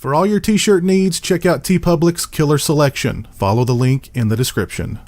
For all your t-shirt needs, check out TeePublic's Killer Selection. Follow the link in the description.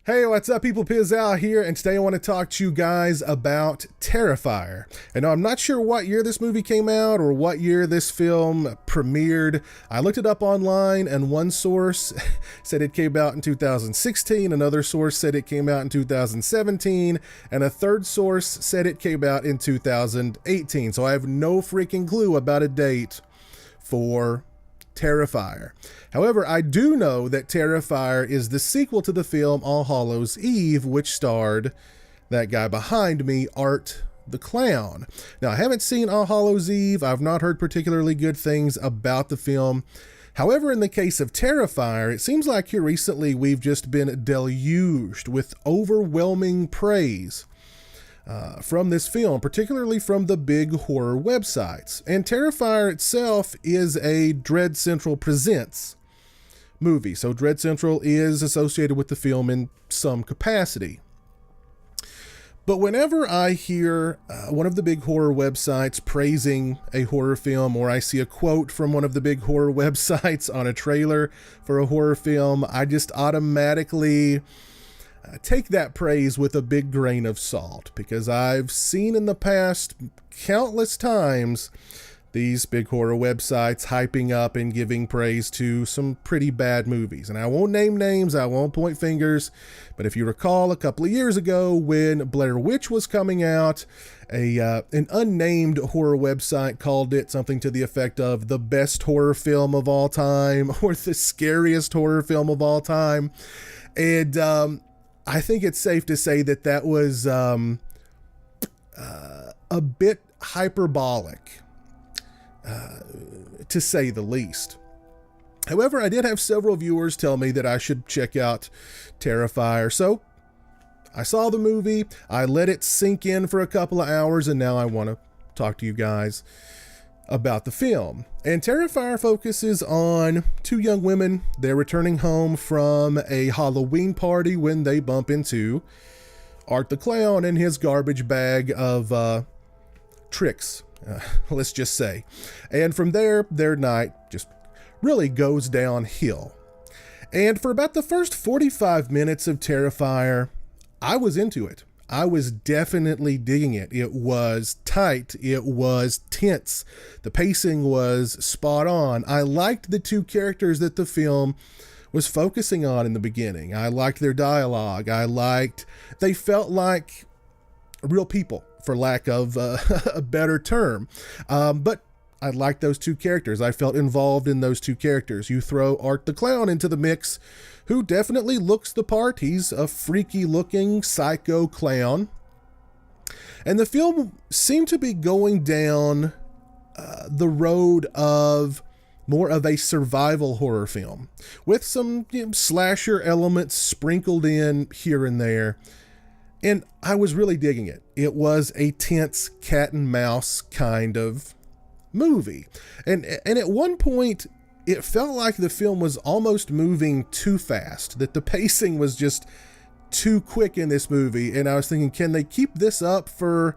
Hey, what's up, people? Pizzal here, and today I want to talk to you guys about Terrifier. And I'm not sure what year this movie came out or what year this film premiered. I looked it up online, and one source said it came out in 2016, another source said it came out in 2017, and a third source said it came out in 2018. So I have no freaking clue about a date for Terrifier. However, I do know that Terrifier is the sequel to the film All Hallows Eve, which starred that guy behind me, Art the Clown. Now, I haven't seen All Hallows Eve. I've not heard particularly good things about the film. However, in the case of Terrifier, it seems like here recently we've just been deluged with overwhelming praise from this film, particularly from the big horror websites. And Terrifier itself is a Dread Central Presents movie, so Dread Central is associated with the film in some capacity. But whenever I hear one of the big horror websites praising a horror film, or I see a quote from one of the big horror websites on a trailer for a horror film, I just automatically take that praise with a big grain of salt, because I've seen in the past countless times these big horror websites hyping up and giving praise to some pretty bad movies. And I won't name names, I won't point fingers, but if you recall a couple of years ago when Blair Witch was coming out, an unnamed horror website called it something to the effect of the best horror film of all time, or the scariest horror film of all time. And I think it's safe to say that that was a bit hyperbolic, to say the least. However, I did have several viewers tell me that I should check out Terrifier, so I saw the movie, I let it sink in for a couple of hours, and now I want to talk to you guys about the film. And Terrifier focuses on two young women. They're returning home from a Halloween party when they bump into Art the Clown and his garbage bag of tricks, let's just say. And from there, their night just really goes downhill. And for about the first 45 minutes of Terrifier, I was into it. I was definitely digging it. It was tight. It was tense. The pacing was spot on. I liked the two characters that the film was focusing on in the beginning. I liked their dialogue. They felt like real people, for lack of a better term. But I liked those two characters. I felt involved in those two characters. You throw Art the Clown into the mix, who definitely looks the part. He's a freaky looking psycho clown. And the film seemed to be going down the road of more of a survival horror film, with some slasher elements sprinkled in here and there. And I was really digging it. It was a tense cat and mouse kind of movie. And at one point, it felt like the film was almost moving too fast, that the pacing was just too quick in this movie. And I was thinking, can they keep this up for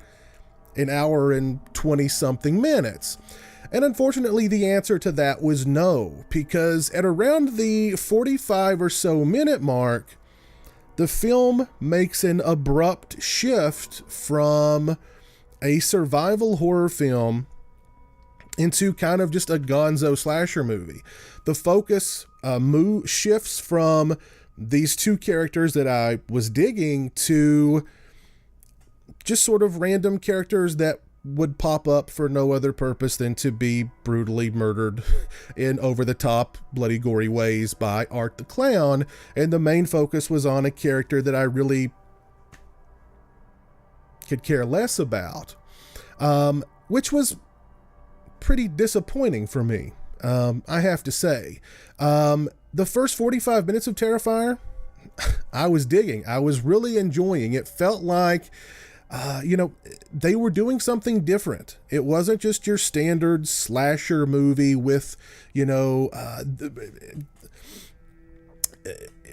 an hour and 20 something minutes? And unfortunately, the answer to that was no, because at around the 45 or so minute mark, the film makes an abrupt shift from a survival horror film into kind of just a gonzo slasher movie. The focus shifts from these two characters that I was digging to just sort of random characters that would pop up for no other purpose than to be brutally murdered in over-the-top, bloody, gory ways by Art the Clown. And the main focus was on a character that I really could care less about, which was pretty disappointing for me, I have to say. The first 45 minutes of Terrifier, I was digging. I was really enjoying. It felt like you know, they were doing something different. It wasn't just your standard slasher movie with, you know,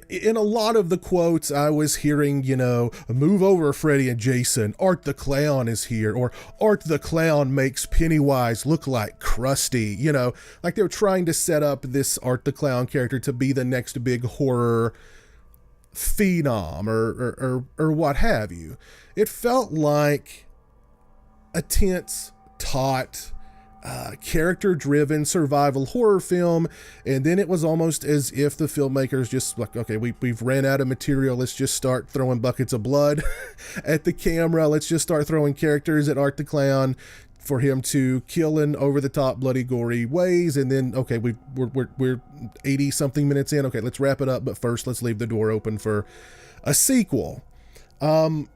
in a lot of the quotes I was hearing, you know, move over Freddy and Jason, Art the Clown is here, or Art the Clown makes Pennywise look like Krusty, you know, like they were trying to set up this Art the Clown character to be the next big horror phenom or what have you. It felt like a tense, taut, character-driven survival horror film, and then it was almost as if the filmmakers just like, okay, we've ran out of material, let's just start throwing buckets of blood at the camera, let's just start throwing characters at Art the Clown for him to kill in over-the-top, bloody, gory ways, and then, okay, we're 80-something minutes in, okay, let's wrap it up, but first let's leave the door open for a sequel. So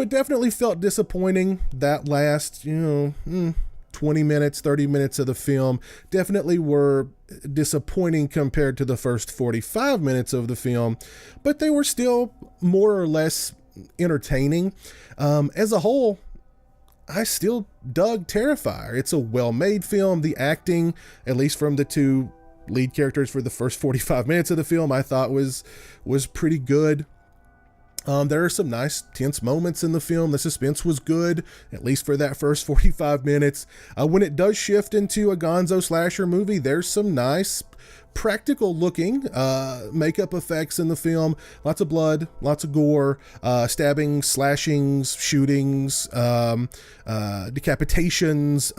it definitely felt disappointing. That last, 20 minutes, 30 minutes of the film definitely were disappointing compared to the first 45 minutes of the film, but they were still more or less entertaining. As a whole, I still dug Terrifier. It's a well-made film. The acting, at least from the two lead characters for the first 45 minutes of the film, I thought was pretty good. There are some nice tense moments in the film. The suspense was good, at least for that first 45 minutes. When it does shift into a gonzo slasher movie, there's some nice practical looking makeup effects in the film. Lots of blood, lots of gore, stabbings, slashings, shootings, decapitations,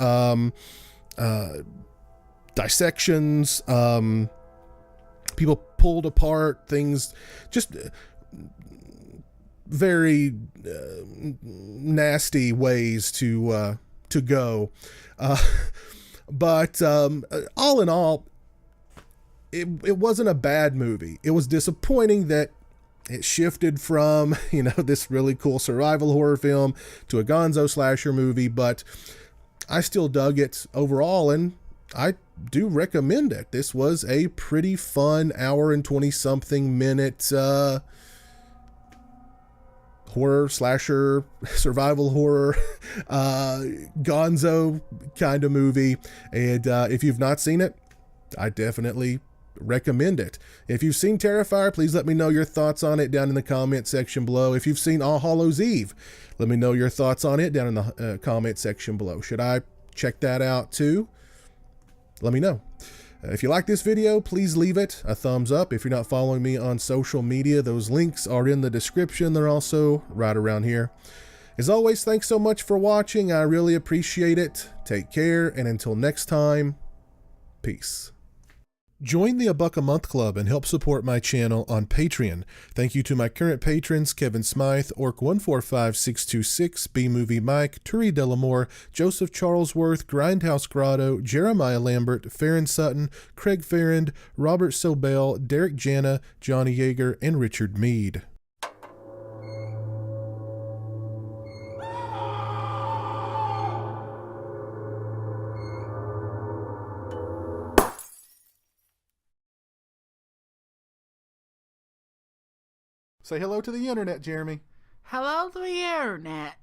dissections, people pulled apart, things just very nasty ways to go. But all in all, it wasn't a bad movie. It was disappointing that it shifted from, this really cool survival horror film to a gonzo slasher movie, but I still dug it overall, and I do recommend it. This was a pretty fun hour and 20-something minute horror, slasher, survival horror, gonzo kind of movie. And if you've not seen it, I definitely recommend it. If you've seen Terrifier, please let me know your thoughts on it down in the comment section below. If you've seen All Hallows Eve, let me know your thoughts on it down in the comment section below. Should I check that out too? Let me know. If you like this video, please leave it a thumbs up. If you're not following me on social media, those links are in the description. They're also right around here. As always, thanks so much for watching. I really appreciate it. Take care, and until next time, peace. Join the A Buck a Month Club and help support my channel on Patreon. Thank you to my current patrons, Kevin Smythe, Orc145626, B-Movie Mike, Turi Delamore, Joseph Charlesworth, Grindhouse Grotto, Jeremiah Lambert, Farron Sutton, Craig Farrand, Robert Sobel, Derek Jana, Johnny Yeager, and Richard Mead. Say hello to the internet, Jeremy. Hello to the internet.